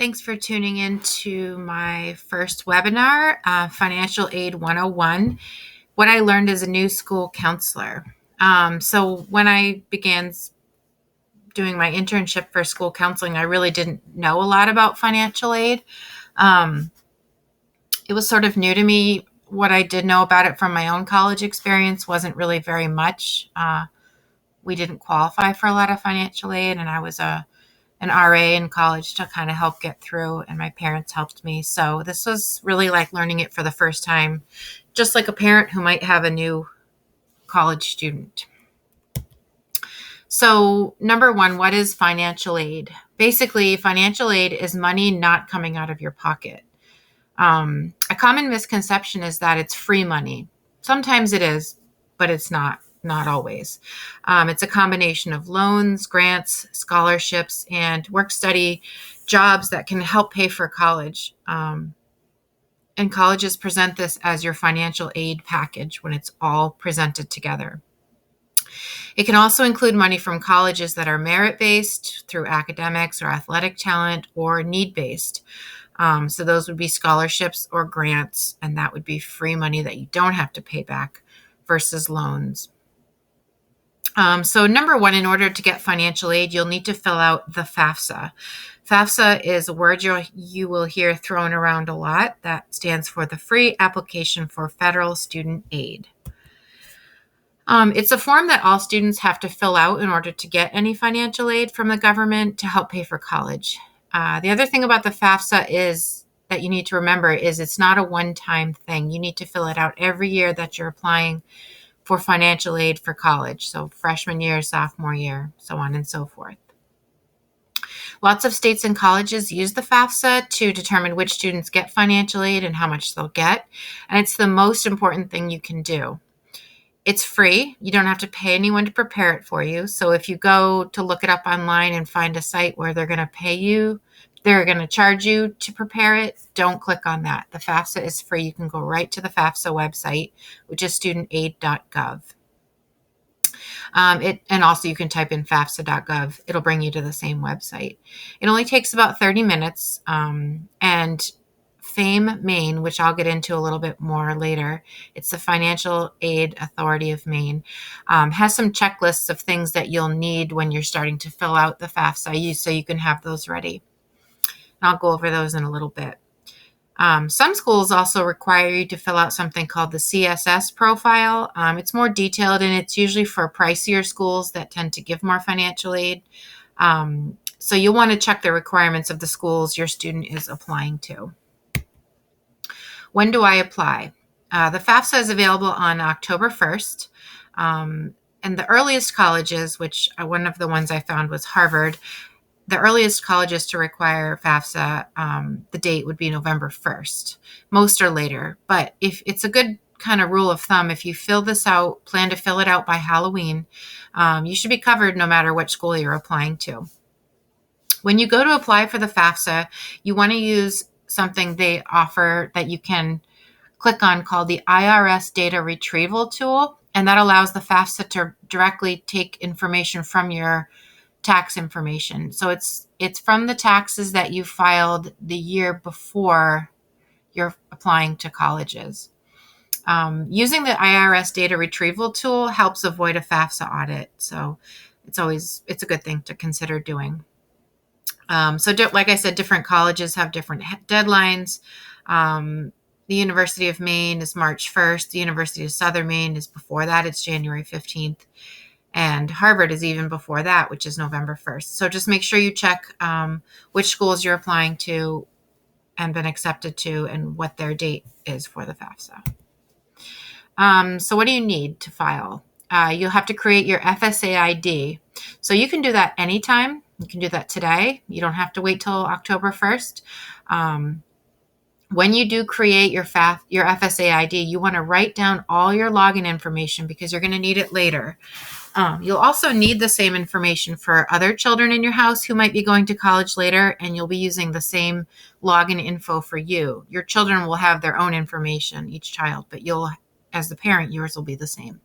Thanks for tuning in to my first webinar, Financial Aid 101, what I learned as a new school counselor. So when I began doing my internship for school counseling, I really didn't know a lot about financial aid. Um, it was sort of new to me. What I did know about it from my own college experience wasn't really very much. We didn't qualify for a lot of financial aid, and I was an RA in college to kind of help get through, and my parents helped me. So this was really like learning it for the first time, just like a parent who might have a new college student. So number one, what is financial aid? Basically, financial aid is money not coming out of your pocket. A common misconception is that it's free money. Sometimes it is, but it's not always. It's a combination of loans, grants, scholarships, and work study jobs that can help pay for college. And colleges present this as your financial aid package when it's all presented together. It can also include money from colleges that are merit-based through academics or athletic talent, or need-based. So those would be scholarships or grants, and that would be free money that you don't have to pay back versus loans. So number one, in order to get financial aid, you'll need to fill out the FAFSA. FAFSA is a word you will hear thrown around a lot. That stands for the Free Application for Federal Student Aid. It's a form that all students have to fill out in order to get any financial aid from the government to help pay for college. The other thing about the FAFSA is that you need to remember is it's not a one-time thing. You need to fill it out every year that you're applying for financial aid for college. So freshman year, sophomore year, so on and so forth. Lots of states and colleges use the FAFSA to determine which students get financial aid and how much they'll get. And it's the most important thing you can do. It's free. You don't have to pay anyone to prepare it for you. So if you go to look it up online and find a site where they're going to pay you, they're going to charge you to prepare it, don't click on that. The FAFSA is free. You can go right to the FAFSA website, which is studentaid.gov. And also you can type in FAFSA.gov. It'll bring you to the same website. It only takes about 30 minutes. And FAME Maine, which I'll get into a little bit more later, it's the Financial Aid Authority of Maine, has some checklists of things that you'll need when you're starting to fill out the FAFSA, so you can have those ready. And I'll go over those in a little bit. Some schools also require you to fill out something called the CSS profile. It's more detailed, and it's usually for pricier schools that tend to give more financial aid. So you'll want to check the requirements of the schools your student is applying to. When do I apply? The FAFSA is available on October 1st. And the earliest colleges, which one of the ones I found was Harvard, the earliest colleges to require FAFSA, the date would be November 1st. Most are later, but if it's a good kind of rule of thumb, if you fill this out, plan to fill it out by Halloween, you should be covered no matter which school you're applying to. When you go to apply for the FAFSA, you want to use something they offer that you can click on called the IRS Data Retrieval Tool, and that allows the FAFSA to directly take information from your tax information. So it's from the taxes that you filed the year before you're applying to colleges. Using the IRS Data Retrieval Tool helps avoid a FAFSA audit. So it's a good thing to consider doing. Like I said, different colleges have different deadlines. The University of Maine is March 1st. The University of Southern Maine is before that. It's January 15th. And Harvard is even before that, which is November 1st. So just make sure you check which schools you're applying to and been accepted to and what their date is for the FAFSA. So what do you need to file? You'll have to create your FSA ID. So you can do that anytime. You can do that today. You don't have to wait till October 1st. When you do create your FSA ID, you want to write down all your login information because you're going to need it later. You'll also need the same information for other children in your house who might be going to college later, and you'll be using the same login info for you. Your children will have their own information, each child, but as the parent, yours will be the same.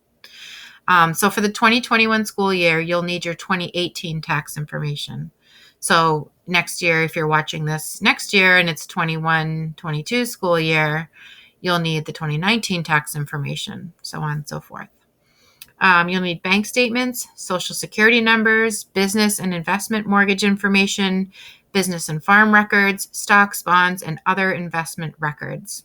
So for the 2021 school year, you'll need your 2018 tax information. So next year, if you're watching this next year and it's 21-22 school year, you'll need the 2019 tax information, so on and so forth. You'll need bank statements, social security numbers, business and investment mortgage information, business and farm records, stocks, bonds, and other investment records.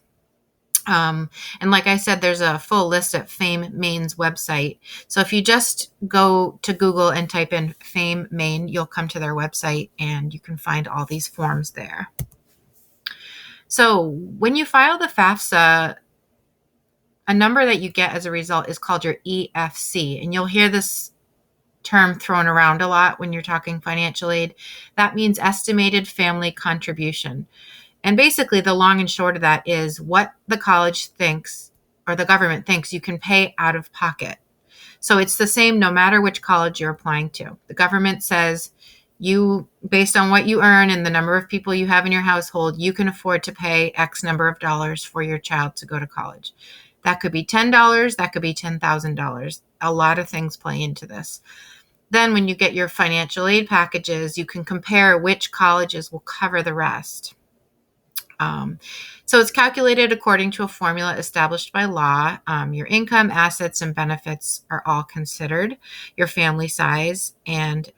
And like I said, there's a full list at Fame Maine's website. So if you just go to Google and type in Fame Maine, you'll come to their website and you can find all these forms there. So when you file the FAFSA, a number that you get as a result is called your EFC. And you'll hear this term thrown around a lot when you're talking financial aid. That means estimated family contribution. And basically, the long and short of that is what the college thinks or the government thinks you can pay out of pocket. So it's the same no matter which college you're applying to. The government says you, based on what you earn and the number of people you have in your household, you can afford to pay X number of dollars for your child to go to college. That could be $10, that could be $10,000. A lot of things play into this. Then when you get your financial aid packages, you can compare which colleges will cover the rest. So it's calculated according to a formula established by law. Your income, assets, and benefits are all considered, your family size, and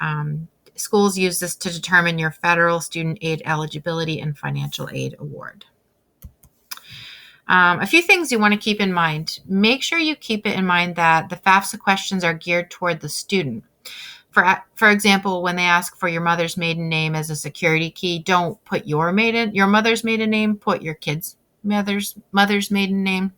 schools use this to determine your federal student aid eligibility and financial aid award. A few things you want to keep in mind. Make sure you keep it in mind that the FAFSA questions are geared toward the student. For example, when they ask for your mother's maiden name as a security key, don't put your mother's maiden name, put your kid's mother's maiden name.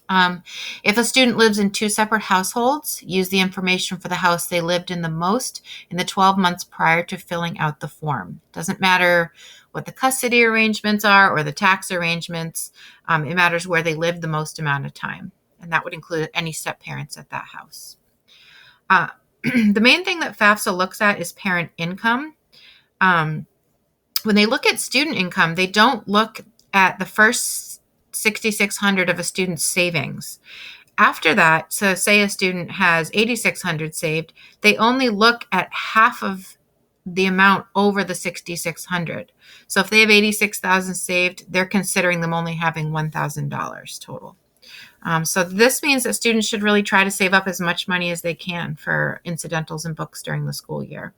If a student lives in two separate households, use the information for the house they lived in the most in the 12 months prior to filling out the form. Doesn't matter what the custody arrangements are or the tax arrangements. It matters where they lived the most amount of time. And that would include any step parents at that house. The main thing that FAFSA looks at is parent income. When they look at student income, they don't look at the first $6,600 of a student's savings. After that, so say a student has $8,600 saved, they only look at half of the amount over the $6,600. So if they have $86,000 saved, they're considering them only having $1,000 total. So this means that students should really try to save up as much money as they can for incidentals and books during the school year.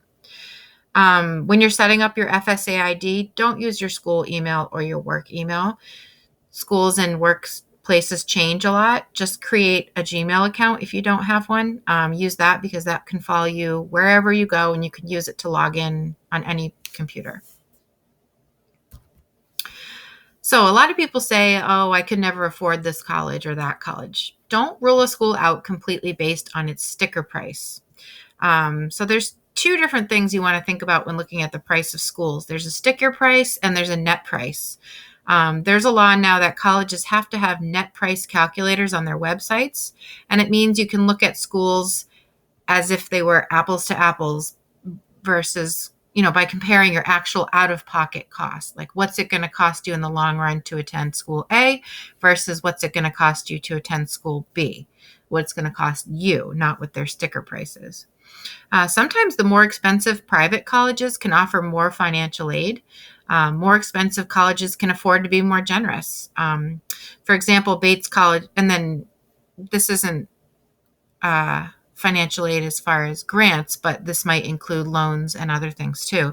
When you're setting up your FSA ID, don't use your school email or your work email. Schools and workplaces change a lot. Just create a Gmail account if you don't have one. Use that because that can follow you wherever you go and you can use it to log in on any computer. So a lot of people say, oh, I could never afford this college or that college. Don't rule a school out completely based on its sticker price. So there's two different things you want to think about when looking at the price of schools. There's a sticker price and there's a net price. There's a law now that colleges have to have net price calculators on their websites. And it means you can look at schools as if they were apples to apples versus by comparing your actual out-of-pocket cost, like what's it going to cost you in the long run to attend school A versus what's it going to cost you to attend school B, what's going to cost you, not what their sticker price is. Sometimes the more expensive private colleges can offer more financial aid. More expensive colleges can afford to be more generous. For example, Bates College, and then this isn't financial aid as far as grants, but this might include loans and other things too.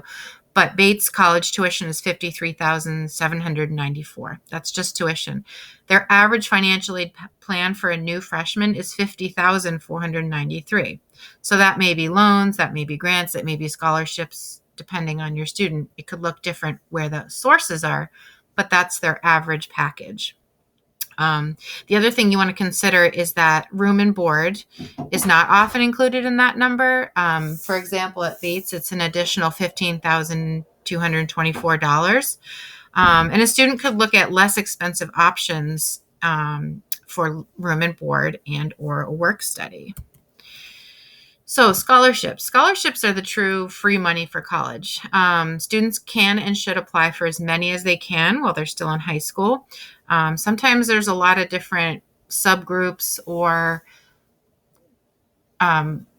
But Bates College tuition is $53,794. That's just tuition. Their average financial aid plan for a new freshman is $50,493. So that may be loans, that may be grants, that may be scholarships, depending on your student. It could look different where the sources are, but that's their average package. The other thing you want to consider is that room and board is not often included in that number. For example, at Bates, it's an additional $15,224. And a student could look at less expensive options for room and board and or a work study. So scholarships. Scholarships are the true free money for college. Students can and should apply for as many as they can while they're still in high school. Sometimes there's a lot of different subgroups or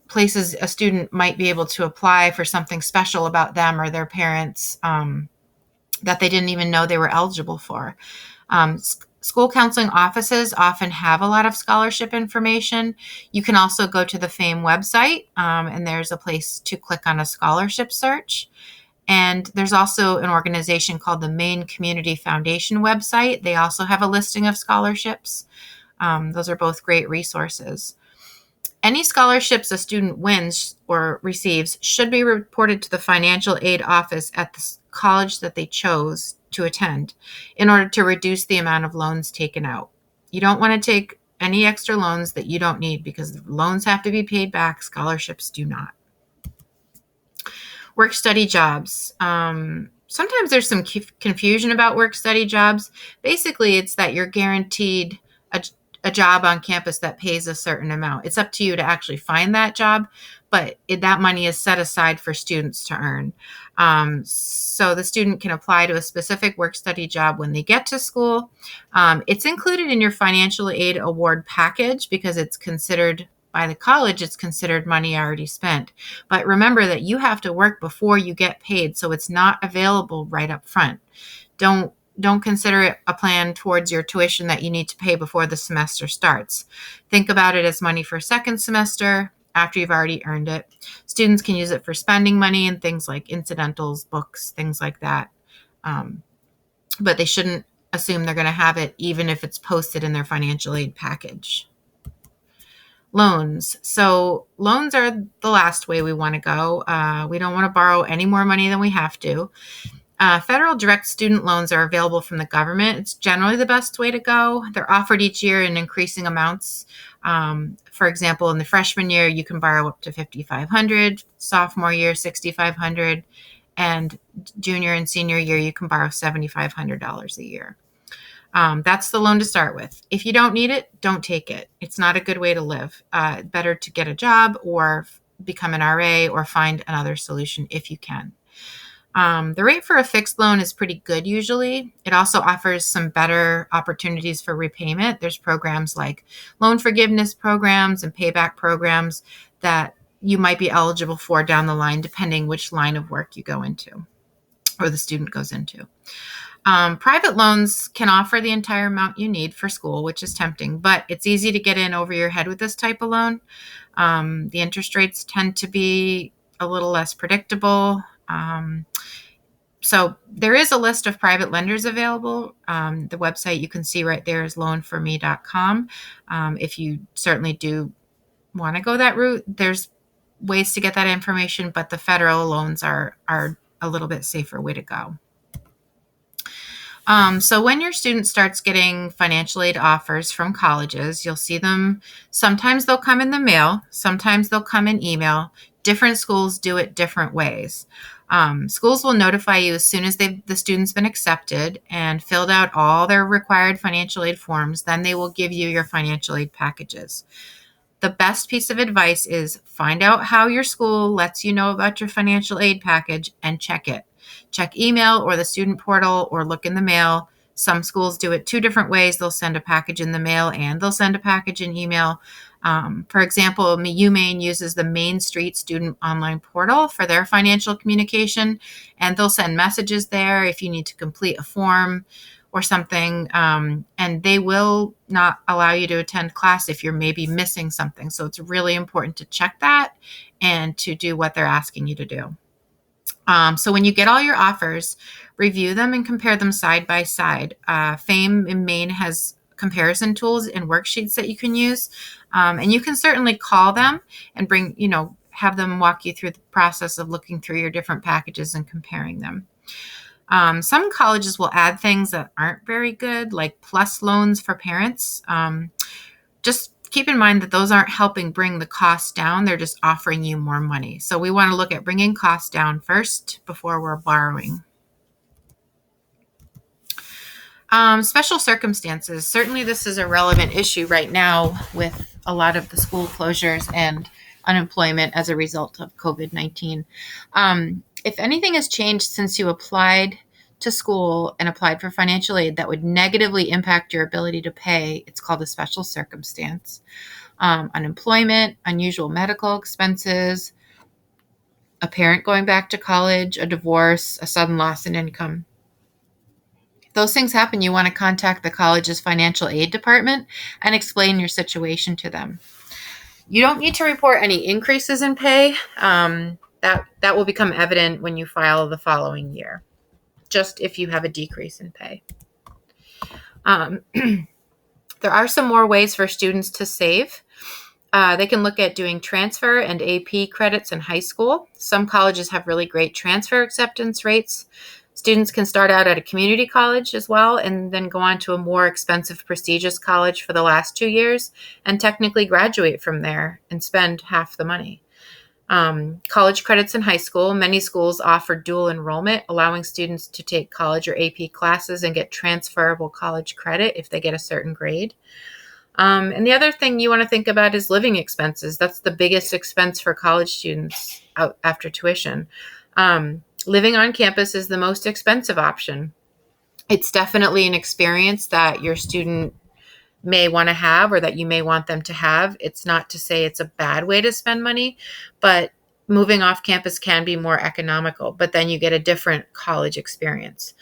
places a student might be able to apply for something special about them or their parents that they didn't even know they were eligible for. School counseling offices often have a lot of scholarship information. You can also go to the FAME website, and there's a place to click on a scholarship search. And there's also an organization called the Maine Community Foundation website. They also have a listing of scholarships. Those are both great resources. Any scholarships a student wins or receives should be reported to the financial aid office at the college that they chose to attend in order to reduce the amount of loans taken out. You don't want to take any extra loans that you don't need because loans have to be paid back, scholarships do not. Work study jobs. Sometimes there's some confusion about work study jobs. Basically, it's that you're guaranteed a job on campus that pays a certain amount. It's up to you to actually find that job, but that money is set aside for students to earn. So the student can apply to a specific work study job when they get to school. It's included in your financial aid award package because it's considered by the college, it's considered money already spent. But remember that you have to work before you get paid, so it's not available right up front. Don't consider it a plan towards your tuition that you need to pay before the semester starts. Think about it as money for second semester after you've already earned it. Students can use it for spending money and things like incidentals, books, things like that. But they shouldn't assume they're going to have it even if it's posted in their financial aid package. Loans. So loans are the last way we want to go. We don't want to borrow any more money than we have to. Federal direct student loans are available from the government. It's generally the best way to go. They're offered each year in increasing amounts. For example, in the freshman year, you can borrow up to $5,500, sophomore year, $6,500, and junior and senior year, you can borrow $7,500 a year. That's the loan to start with. If you don't need it, don't take it. It's not a good way to live. Better to get a job or become an RA or find another solution if you can. The rate for a fixed loan is pretty good usually. It also offers some better opportunities for repayment. There's programs like loan forgiveness programs and payback programs that you might be eligible for down the line, depending which line of work you go into or the student goes into. Private loans can offer the entire amount you need for school, which is tempting, but it's easy to get in over your head with this type of loan. The interest rates tend to be a little less predictable. So there is a list of private lenders available. The website you can see right there is loanforme.com. If you certainly do want to go that route, there's ways to get that information, but the federal loans are a little bit safer way to go. So when your student starts getting financial aid offers from colleges, you'll see them. Sometimes they'll come in the mail. Sometimes they'll come in email. Different schools do it different ways. Schools will notify you as soon as the student's been accepted and filled out all their required financial aid forms. Then they will give you your financial aid packages. The best piece of advice is find out how your school lets you know about your financial aid package and check it. Check email or the student portal or look in the mail. Some schools do it two different ways. They'll send a package in the mail and they'll send a package in email. For example, UMaine uses the Main Street Student Online Portal for their financial communication, and they'll send messages there if you need to complete a form or something, and they will not allow you to attend class if you're maybe missing something. So it's really important to check that and to do what they're asking you to do. So when you get all your offers, review them and compare them side by side. FAME in Maine has comparison tools and worksheets that you can use. And you can certainly call them and have them walk you through the process of looking through your different packages and comparing them. Some colleges will add things that aren't very good, like plus loans for parents. Just keep in mind that those aren't helping bring the cost down. They're just offering you more money. So we want to look at bringing costs down first before we're borrowing. Special circumstances. Certainly this is a relevant issue right now with a lot of the school closures and unemployment as a result of COVID-19. If anything has changed since you applied to school and applied for financial aid that would negatively impact your ability to pay, it's called a special circumstance. unemployment, unusual medical expenses, a parent going back to college, a divorce, a sudden loss in income. If those things happen, you want to contact the college's financial aid department and explain your situation to them. You don't need to report any increases in pay. That will become evident when you file the following year, just if you have a decrease in pay. There are some more ways for students to save. They can look at doing transfer and AP credits in high school. Some colleges have really great transfer acceptance rates. Students can start out at a community college as well and then go on to a more expensive, prestigious college for the last 2 years and technically graduate from there and spend half the money. College credits in high school. Many schools offer dual enrollment, allowing students to take college or AP classes and get transferable college credit if they get a certain grade. And the other thing you want to think about is living expenses. That's the biggest expense for college students out after tuition. Living on campus is the most expensive option. It's definitely an experience that your student may want to have or that you may want them to have. It's not to say it's a bad way to spend money, but moving off campus can be more economical, but then you get a different college experience.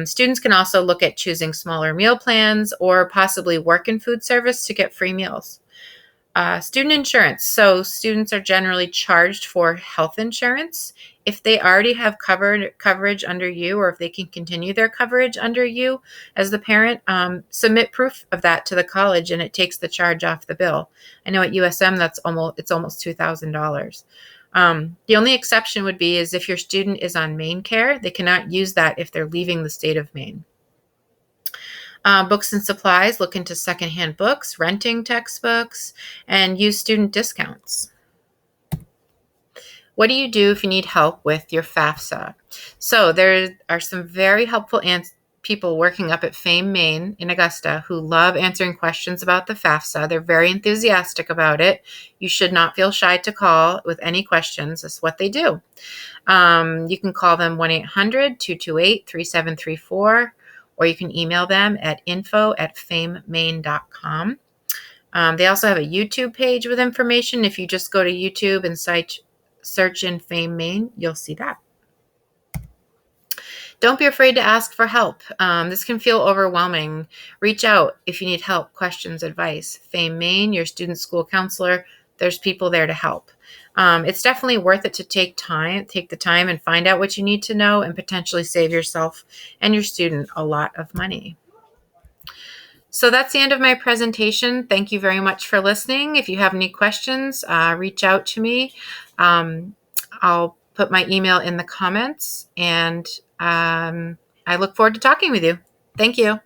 Students can also look at choosing smaller meal plans or possibly work in food service to get free meals. Student insurance. So students are generally charged for health insurance. If they already have coverage under you, or if they can continue their coverage under you as the parent, submit proof of that to the college and it takes the charge off the bill. I know at USM it's almost $2,000. The only exception would be is if your student is on MaineCare, they cannot use that if they're leaving the state of Maine. Books and supplies, look into secondhand books, renting textbooks, and use student discounts. What do you do if you need help with your FAFSA? So there are some very helpful people working up at Fame, Maine in Augusta who love answering questions about the FAFSA. They're very enthusiastic about it. You should not feel shy to call with any questions. That's what they do. You can call them 1-800-228-3734. Or you can email them at info@famemaine.com. They also have a YouTube page with information. If you just go to YouTube and search in Fame Maine, you'll see that. Don't be afraid to ask for help. This can feel overwhelming. Reach out if you need help, questions, advice. Fame Maine, your student school counselor, there's people there to help. It's definitely worth it to take the time and find out what you need to know and potentially save yourself and your student a lot of money. So that's the end of my presentation. Thank you very much for listening. If you have any questions, reach out to me. I'll put my email in the comments and I look forward to talking with you. Thank you.